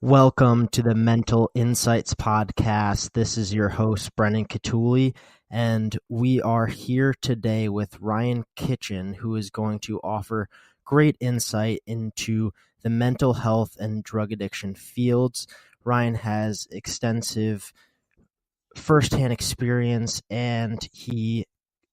Welcome to the Mental Insights Podcast. This is your host, Brennan Catuli, and we are here today with Ryan Kitchen, who is going to offer great insight into the mental health and drug addiction fields. Ryan has extensive firsthand experience, and he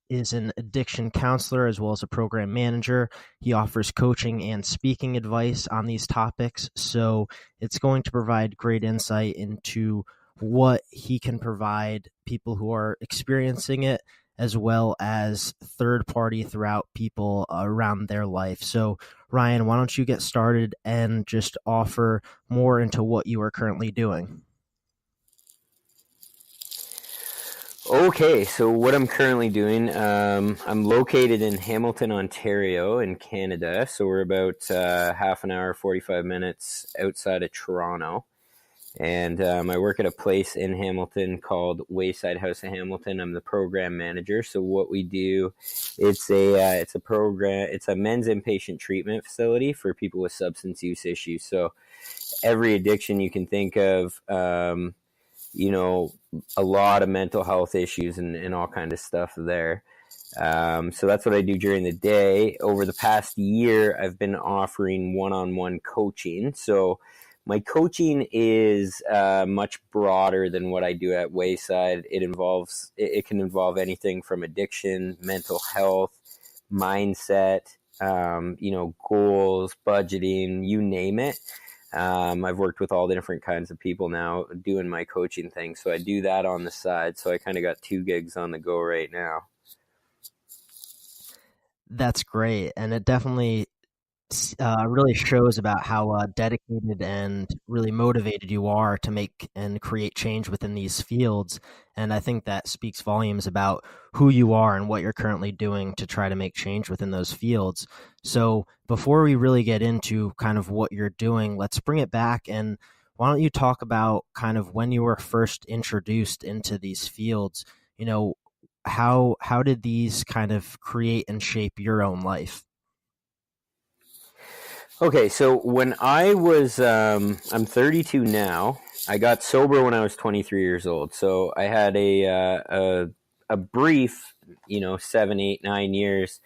is an addiction counselor as well as a program manager. He offers coaching and speaking advice on these topics. So it's going to provide great insight into what he can provide people who are experiencing it, as well as third party throughout people around their life. So Ryan, why don't you get started and just offer more into what you are currently doing? Okay, so what I'm currently doing, I'm located in Hamilton, Ontario in Canada. So we're about half an hour, 45 minutes outside of Toronto. And I work at a place in Hamilton called Wayside House of Hamilton. I'm the program manager. So what we do, it's a program, it's a men's inpatient treatment facility for people with substance use issues. So every addiction you can think of, a lot of mental health issues and all kind of stuff there. So that's what I do during the day. Over the past year, I've been offering one-on-one coaching. So my coaching is much broader than what I do at Wayside. It can involve anything from addiction, mental health, mindset, goals, budgeting, you name it. I've worked with all the different kinds of people now doing my coaching thing. So I do that on the side. So I kind of got 2 gigs on the go right now. That's great. And it definitely really shows about how dedicated and really motivated you are to make and create change within these fields. And I think that speaks volumes about who you are and what you're currently doing to try to make change within those fields. So before we really get into kind of what you're doing, let's bring it back. And why don't you talk about kind of when you were first introduced into these fields? How did these kind of create and shape your own life? Okay, so when I was, I'm 32 now. I got sober when I was 23 years old. So I had a brief, 7, 8, 9 years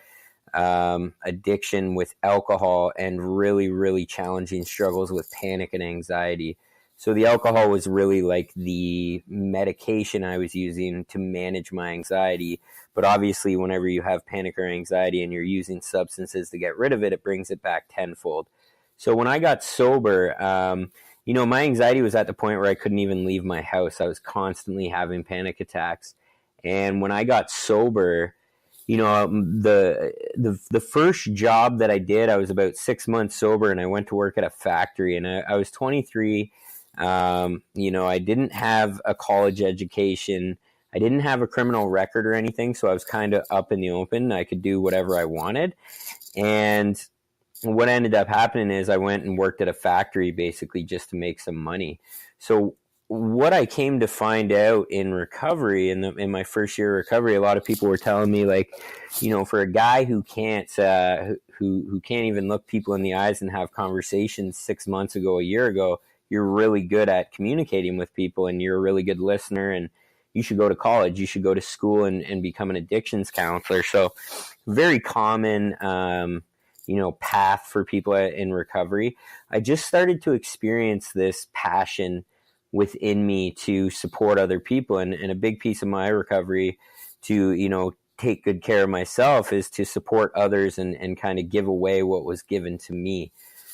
addiction with alcohol and really, really challenging struggles with panic and anxiety. So the alcohol was really like the medication I was using to manage my anxiety. But obviously, whenever you have panic or anxiety and you're using substances to get rid of it, it brings it back tenfold. So when I got sober, my anxiety was at the point where I couldn't even leave my house. I was constantly having panic attacks. And when I got sober, the first job that I did, I was about 6 months sober, and I went to work at a factory. And I was 23. I didn't have a college education. I didn't have a criminal record or anything, so I was kind of up in the open. I could do whatever I wanted. And what ended up happening is I went and worked at a factory basically just to make some money. So what I came to find out in recovery, in my first year of recovery, a lot of people were telling me, like, for a guy who can't who can't even look people in the eyes and have conversations 6 months ago, a year ago, you're really good at communicating with people and you're a really good listener, and you should go to college, you should go to school and become an addictions counselor. So very common, path for people in recovery. I just started to experience this passion within me to support other people. And a big piece of my recovery to, take good care of myself is to support others and kind of give away what was given to me.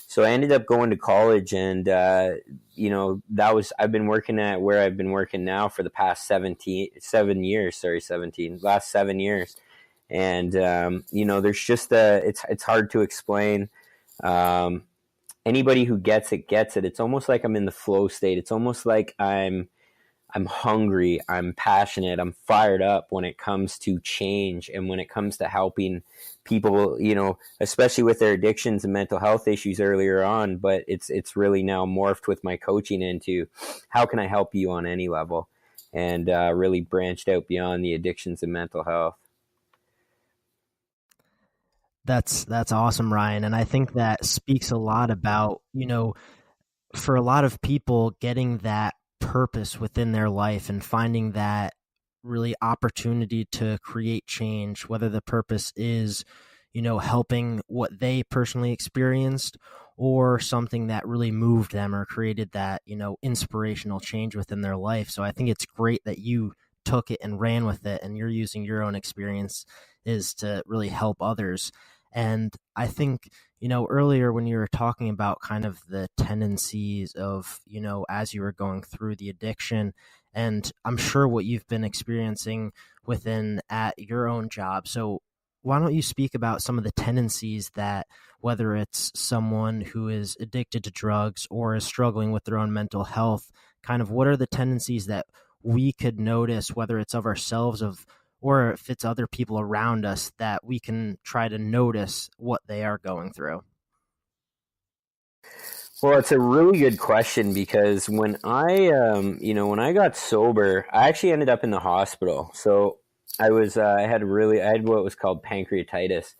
So I ended up going to college, and, I've been working at where I've been working now for the past 7 years. Last 7 years. And, there's just it's hard to explain. Anybody who gets it, gets it. It's almost like I'm in the flow state. It's almost like I'm hungry, I'm passionate, I'm fired up when it comes to change and when it comes to helping people, especially with their addictions and mental health issues earlier on. But it's really now morphed with my coaching into how can I help you on any level, and really branched out beyond the addictions and mental health. That's awesome, Ryan. And I think that speaks a lot about, for a lot of people, getting that purpose within their life and finding that really opportunity to create change, whether the purpose is, helping what they personally experienced or something that really moved them or created that, inspirational change within their life. So I think it's great that you took it and ran with it and you're using your own experience is to really help others. And I think, earlier when you were talking about kind of the tendencies of, as you were going through the addiction, and I'm sure what you've been experiencing within at your own job. So why don't you speak about some of the tendencies that, whether it's someone who is addicted to drugs or is struggling with their own mental health, kind of what are the tendencies that we could notice, whether it's of ourselves or if it's other people around us, that we can try to notice what they are going through? Well, it's a really good question because when I got sober, I actually ended up in the hospital. So I had what was called pancreatitis,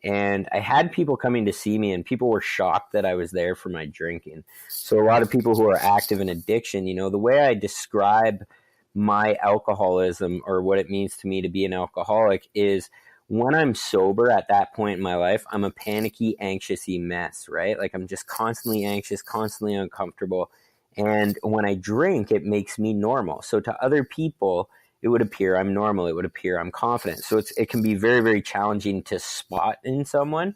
and I had people coming to see me, and people were shocked that I was there for my drinking. So a lot of people who are active in addiction, the way I describe my alcoholism or what it means to me to be an alcoholic is when I'm sober at that point in my life, I'm a panicky, anxious-y mess, right? Like I'm just constantly anxious, constantly uncomfortable. And when I drink, it makes me normal. So to other people, it would appear I'm normal. It would appear I'm confident. So it can be very, very challenging to spot in someone.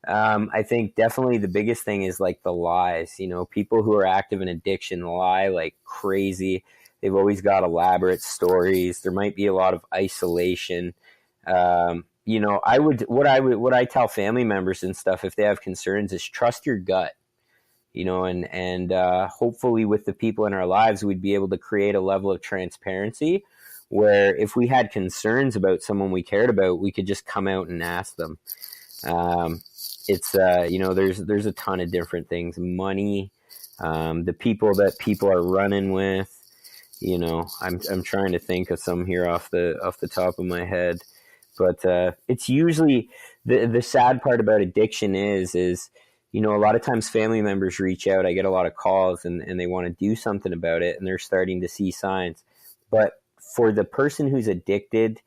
I think definitely the biggest thing is like the lies. People who are active in addiction lie like crazy. They've always got elaborate stories. There might be a lot of isolation. What I tell family members and stuff if they have concerns is trust your gut. And hopefully with the people in our lives, we'd be able to create a level of transparency where if we had concerns about someone we cared about, we could just come out and ask them. There's a ton of different things, money, the people that people are running with. I'm trying to think of some here off the top of my head, but it's usually the sad part about addiction is a lot of times family members reach out. I get a lot of calls and they want to do something about it, and they're starting to see signs. But for the person who's addicted,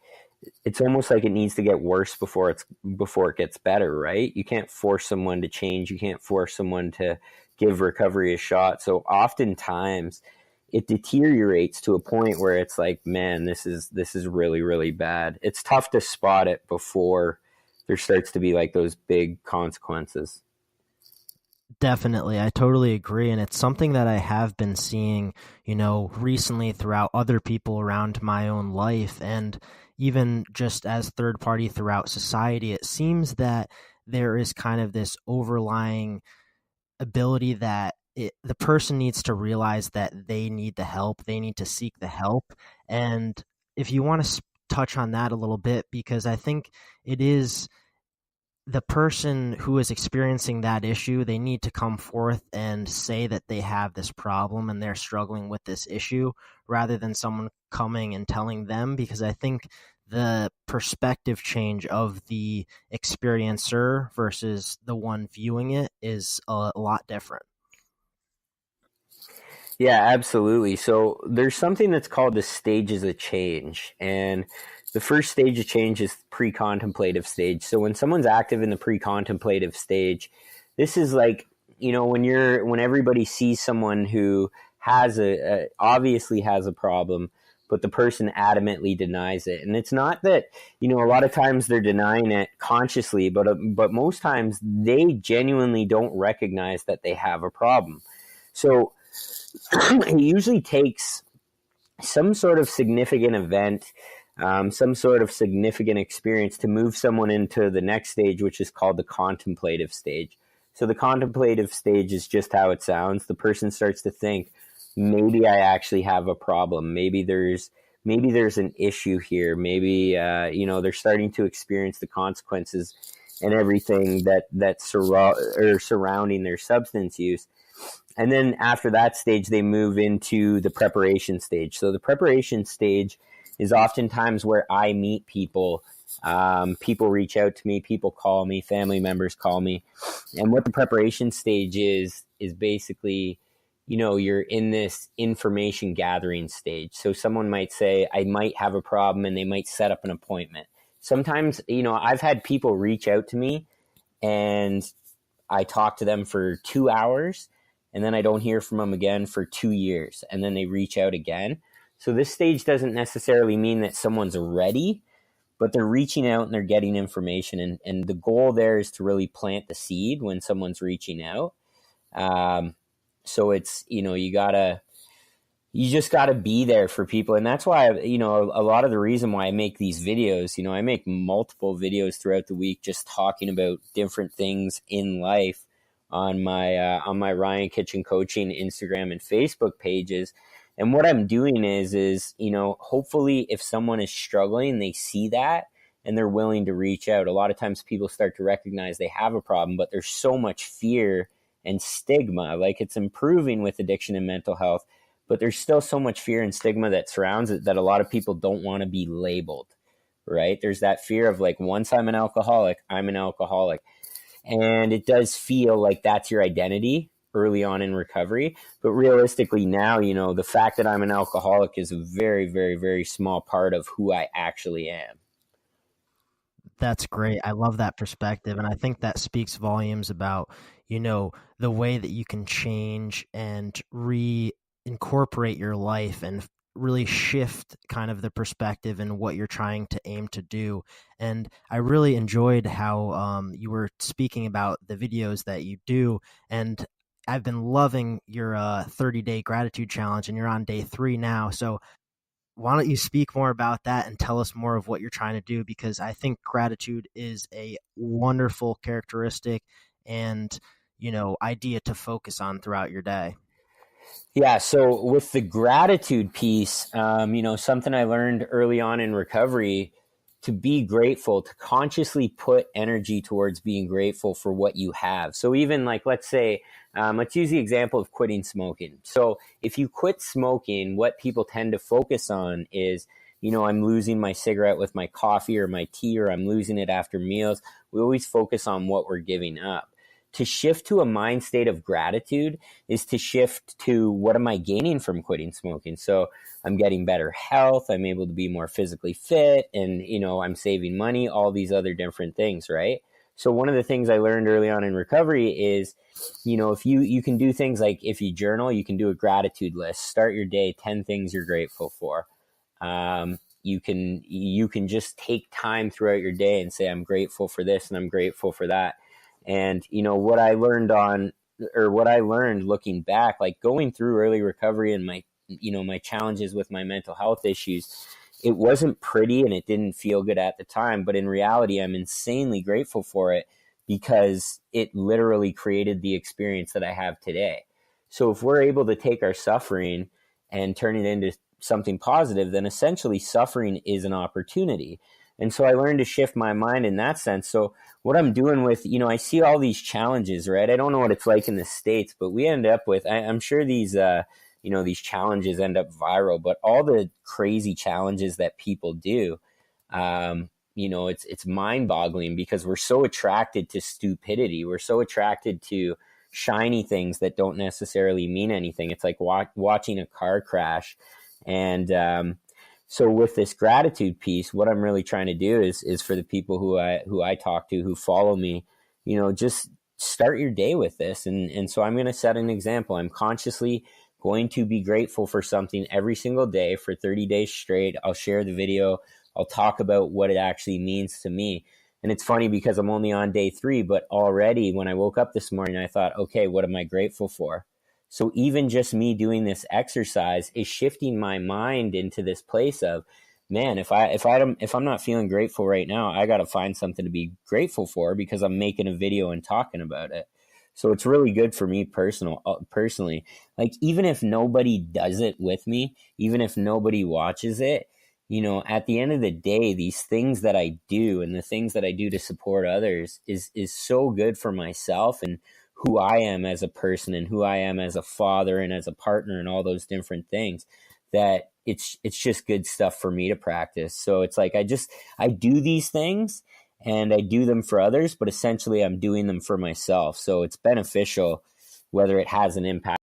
it's almost like it needs to get worse before it gets better, right? You can't force someone to change. You can't force someone to give recovery a shot. So oftentimes it deteriorates to a point where it's like, man, this is really, really bad. It's tough to spot it before there starts to be like those big consequences. Definitely. I totally agree. And it's something that I have been seeing, recently throughout other people around my own life. And even just as third party throughout society, it seems that there is kind of this overlying ability that the person needs to realize that they need the help, they need to seek the help. And if you want to touch on that a little bit, because I think it is the person who is experiencing that issue, they need to come forth and say that they have this problem and they're struggling with this issue rather than someone coming and telling them, because I think the perspective change of the experiencer versus the one viewing it is a lot different. Yeah, absolutely. So there's something that's called the stages of change. And the first stage of change is pre-contemplative stage. So when someone's active in the pre-contemplative stage, this is like, when everybody sees someone who obviously has a problem, but the person adamantly denies it. And it's not that, a lot of times they're denying it consciously, but most times they genuinely don't recognize that they have a problem. So it usually takes some sort of significant event, some sort of significant experience to move someone into the next stage, which is called the contemplative stage. So the contemplative stage is just how it sounds. The person starts to think, maybe I actually have a problem. Maybe there's an issue here. Maybe, they're starting to experience the consequences and everything that's surrounding their substance use. And then after that stage, they move into the preparation stage. So the preparation stage is oftentimes where I meet people. People reach out to me, people call me, family members call me. And what the preparation stage is basically, you're in this information gathering stage. So someone might say, I might have a problem, and they might set up an appointment. Sometimes, I've had people reach out to me and I talk to them for 2 hours, and then I don't hear from them again for 2 years, and then they reach out again. So this stage doesn't necessarily mean that someone's ready, but they're reaching out and they're getting information. And the goal there is to really plant the seed when someone's reaching out. So it's, you just got to be there for people. And that's why, a lot of the reason why I make these videos, I make multiple videos throughout the week, just talking about different things in life on my Ryan Kitchen Coaching Instagram and Facebook pages. And what I'm doing is, hopefully if someone is struggling, they see that and they're willing to reach out. A lot of times people start to recognize they have a problem, but there's so much fear and stigma. Like, it's improving with addiction and mental health, but there's still so much fear and stigma that surrounds it that a lot of people don't want to be labeled, right? There's that fear of like, once I'm an alcoholic, I'm an alcoholic. And it does feel like that's your identity early on in recovery. But realistically now, the fact that I'm an alcoholic is a very, very, very small part of who I actually am. That's great. I love that perspective. And I think that speaks volumes about, the way that you can change and reincorporate your life and really shift kind of the perspective and what you're trying to aim to do. And I really enjoyed how you were speaking about the videos that you do. And I've been loving your 30-day gratitude challenge, and you're on day 3 now. So why don't you speak more about that and tell us more of what you're trying to do? Because I think gratitude is a wonderful characteristic and, idea to focus on throughout your day. Yeah. So with the gratitude piece, something I learned early on in recovery, to be grateful, to consciously put energy towards being grateful for what you have. So even like, let's use the example of quitting smoking. So if you quit smoking, what people tend to focus on is, I'm losing my cigarette with my coffee or my tea, or I'm losing it after meals. We always focus on what we're giving up. To shift to a mind state of gratitude is to shift to, what am I gaining from quitting smoking? So I'm getting better health. I'm able to be more physically fit, and, I'm saving money, all these other different things, right? So one of the things I learned early on in recovery is, if you can do things like, if you journal, you can do a gratitude list, start your day, 10 things you're grateful for. You can just take time throughout your day and say, I'm grateful for this and I'm grateful for that. And, what I learned looking back, like going through early recovery and my challenges with my mental health issues, it wasn't pretty and it didn't feel good at the time. But in reality, I'm insanely grateful for it, because it literally created the experience that I have today. So if we're able to take our suffering and turn it into something positive, then essentially suffering is an opportunity. And so I learned to shift my mind in that sense. So what I'm doing with, I see all these challenges, right? I don't know what it's like in the States, but we end up with, I'm sure these challenges end up viral, but all the crazy challenges that people do, it's mind boggling, because we're so attracted to stupidity. We're so attracted to shiny things that don't necessarily mean anything. It's like watching a car crash. And, so with this gratitude piece, what I'm really trying to do is for the people who I talk to, who follow me, just start your day with this. And so I'm going to set an example. I'm consciously going to be grateful for something every single day for 30 days straight. I'll share the video. I'll talk about what it actually means to me. And it's funny, because I'm only on day 3, but already when I woke up this morning, I thought, okay, what am I grateful for? So even just me doing this exercise is shifting my mind into this place of, man, if I'm not feeling grateful right now, I got to find something to be grateful for, because I'm making a video and talking about it. So it's really good for me personally. Like, even if nobody does it with me, even if nobody watches it, at the end of the day, these things that I do and the things that I do to support others is so good for myself and who I am as a person and who I am as a father and as a partner and all those different things, that it's just good stuff for me to practice. So it's like, I do these things and I do them for others, but essentially I'm doing them for myself. So it's beneficial, whether it has an impact